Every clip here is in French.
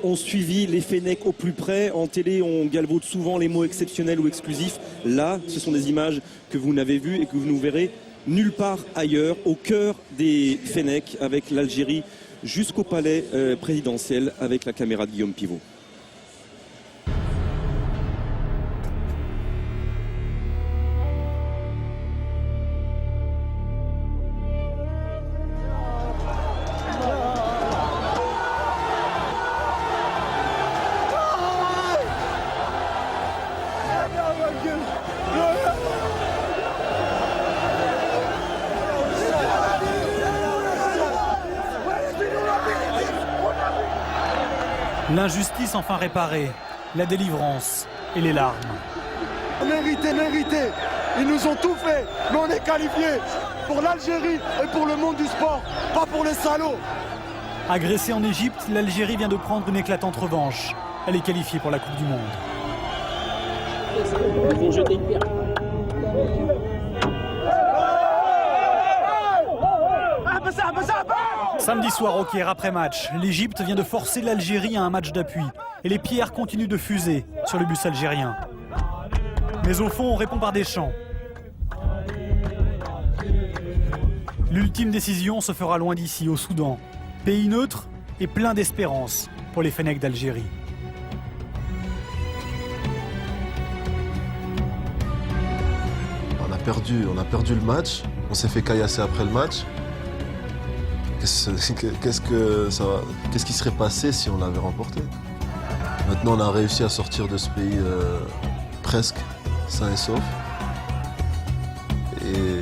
ont suivi les Fennecs au plus près. En télé, on galvaude souvent les mots exceptionnels ou exclusifs. Là, ce sont des images que vous n'avez vues et que vous ne verrez nulle part ailleurs, au cœur des Fennecs, avec l'Algérie jusqu'au palais présidentiel, avec la caméra de Guillaume Pivot. L'injustice enfin réparée, la délivrance et les larmes. Mérité. Ils nous ont tout fait, mais on est qualifiés pour l'Algérie et pour le monde du sport, pas pour les salauds. Agressée en Égypte, l'Algérie vient de prendre une éclatante revanche. Elle est qualifiée pour la Coupe du Monde. Ils vont jeter une pierre. Samedi soir au Caire, après match, l'Égypte vient de forcer l'Algérie à un match d'appui. Et les pierres continuent de fuser sur le bus algérien. Mais au fond, on répond par des chants. L'ultime décision se fera loin d'ici, au Soudan. Pays neutre et plein d'espérance pour les Fennecs d'Algérie. On a perdu le match. On s'est fait caillasser après le match. Qu'est-ce qui serait passé si on l'avait remporté? Maintenant, on a réussi à sortir de ce pays presque sain et sauf. Et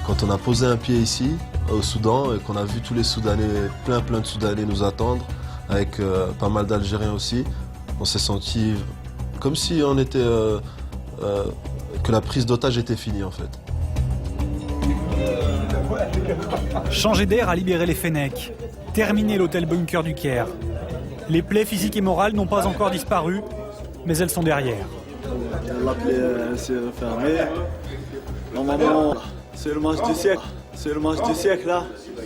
quand on a posé un pied ici, au Soudan, et qu'on a vu tous les Soudanais, plein de Soudanais nous attendre, avec pas mal d'Algériens aussi, on s'est senti comme si on était, que la prise d'otage était finie en fait. Changer d'air a libéré les Fennecs. Terminer l'hôtel bunker du Caire. Les plaies physiques et morales n'ont pas encore disparu, mais elles sont derrière. La plaie s'est fermée. Normalement, c'est le match du siècle. C'est le match du siècle là.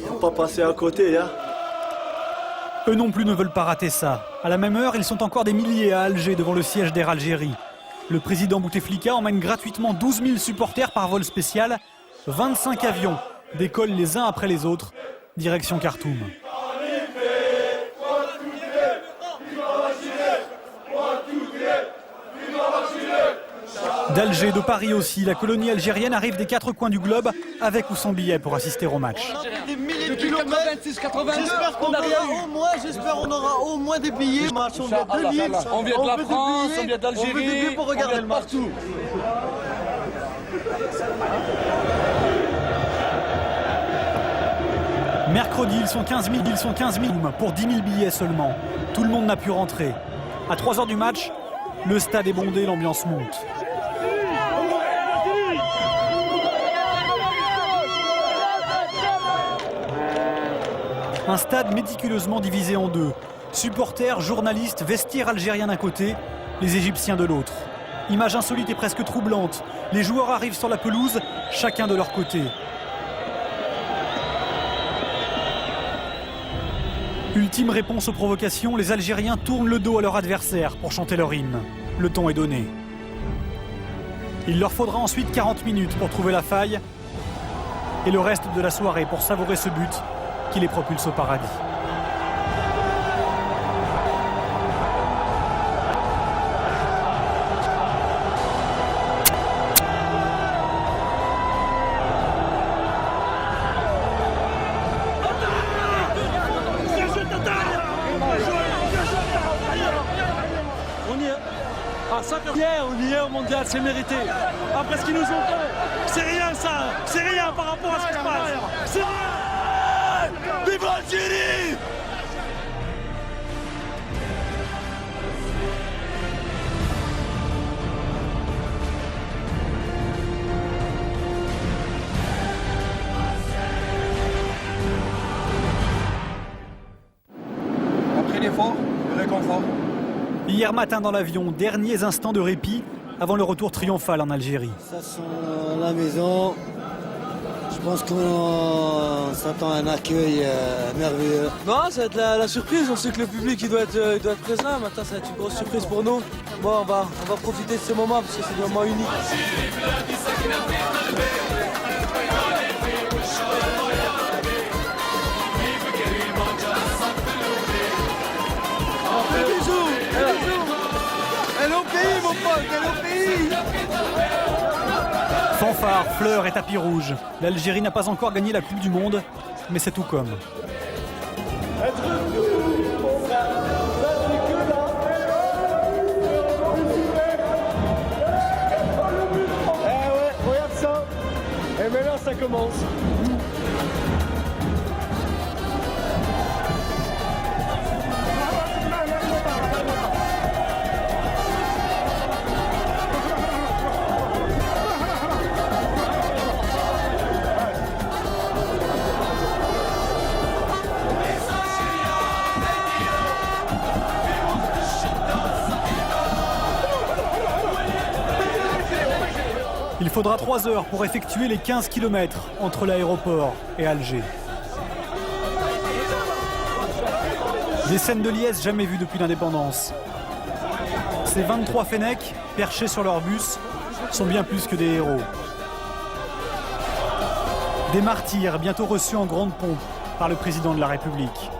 Faut pas passer à côté. Hein. Eux non plus ne veulent pas rater ça. À la même heure, ils sont encore des milliers à Alger devant le siège d'Air Algérie. Le président Bouteflika emmène gratuitement 12 000 supporters par vol spécial. 25 avions décollent les uns après les autres, direction Khartoum. D'Alger, de Paris aussi, la colonie algérienne arrive des quatre coins du globe, avec ou sans billet pour assister au match. Des milliers de kilomètres. J'espère qu'on aura au moins des billets. On vient de Lille, on vient de la France, on vient d'Algérie, on veut des billets pour regarder le match. Partout. Mercredi, ils sont 15 000 pour 10 000 billets seulement. Tout le monde n'a pu rentrer. À 3 h du match, le stade est bondé, l'ambiance monte. Un stade méticuleusement divisé en deux. Supporters, journalistes, vestiaires algériens d'un côté, les Égyptiens de l'autre. Image insolite et presque troublante. Les joueurs arrivent sur la pelouse, chacun de leur côté. Ultime réponse aux provocations, les Algériens tournent le dos à leur adversaire pour chanter leur hymne. Le ton est donné. Il leur faudra ensuite 40 minutes pour trouver la faille et le reste de la soirée pour savourer ce but qui les propulse au paradis. On y est au mondial, c'est mérité. Après ce qu'ils nous ont fait, c'est rien ça, c'est rien par rapport à ce qui se passe. C'est rien. Vive l'Algérie! Après l'effort, le réconfort. Hier matin dans l'avion, derniers instants de répit avant le retour triomphal en Algérie. Ça sent la maison. Je pense qu'on s'attend à un accueil merveilleux. Non, ça va être la surprise. On sait que le public il doit être présent. Maintenant, ça va être une grosse surprise pour nous. Bon, on va profiter de ce moment parce que c'est un moment unique. Elle est au pays, mon pote, elle est au pays. Fanfare, fleurs et tapis rouge. L'Algérie n'a pas encore gagné la Coupe du Monde, mais c'est tout comme. Regarde ça. Et maintenant ça commence. Il faudra 3 heures pour effectuer les 15 km entre l'aéroport et Alger. Des scènes de liesse jamais vues depuis l'indépendance. Ces 23 Fennecs, perchés sur leur bus, sont bien plus que des héros. Des martyrs bientôt reçus en grande pompe par le président de la République.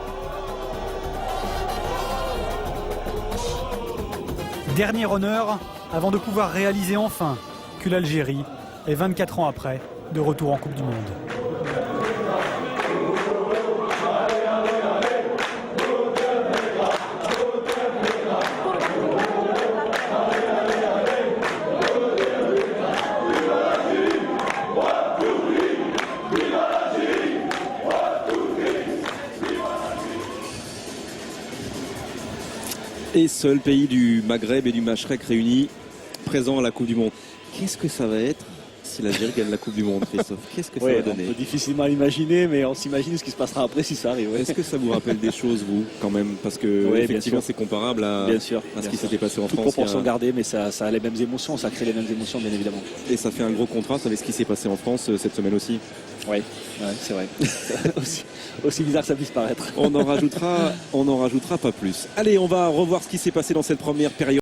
Dernier honneur avant de pouvoir réaliser enfin que l'Algérie est 24 ans après de retour en Coupe du Monde. Et seul pays du Maghreb et du Machrek réunis présent à la Coupe du Monde. Qu'est-ce que ça va être si l'Algérie gagne la Coupe du Monde, Christophe? Qu'est-ce que ça va donner? On peut difficilement l'imaginer, mais on s'imagine ce qui se passera après si ça arrive. Ouais. Est-ce que ça vous rappelle des choses, vous, quand même? Parce que Oui, effectivement, c'est comparable à ce qui s'était passé en Toute France. proportion gardée, mais ça a les mêmes émotions, ça crée les mêmes émotions, bien évidemment. Et ça fait un gros contraste avec ce qui s'est passé en France cette semaine aussi. Oui, c'est vrai. aussi bizarre que ça puisse paraître. On n'en rajoutera pas plus. Allez, on va revoir ce qui s'est passé dans cette première période.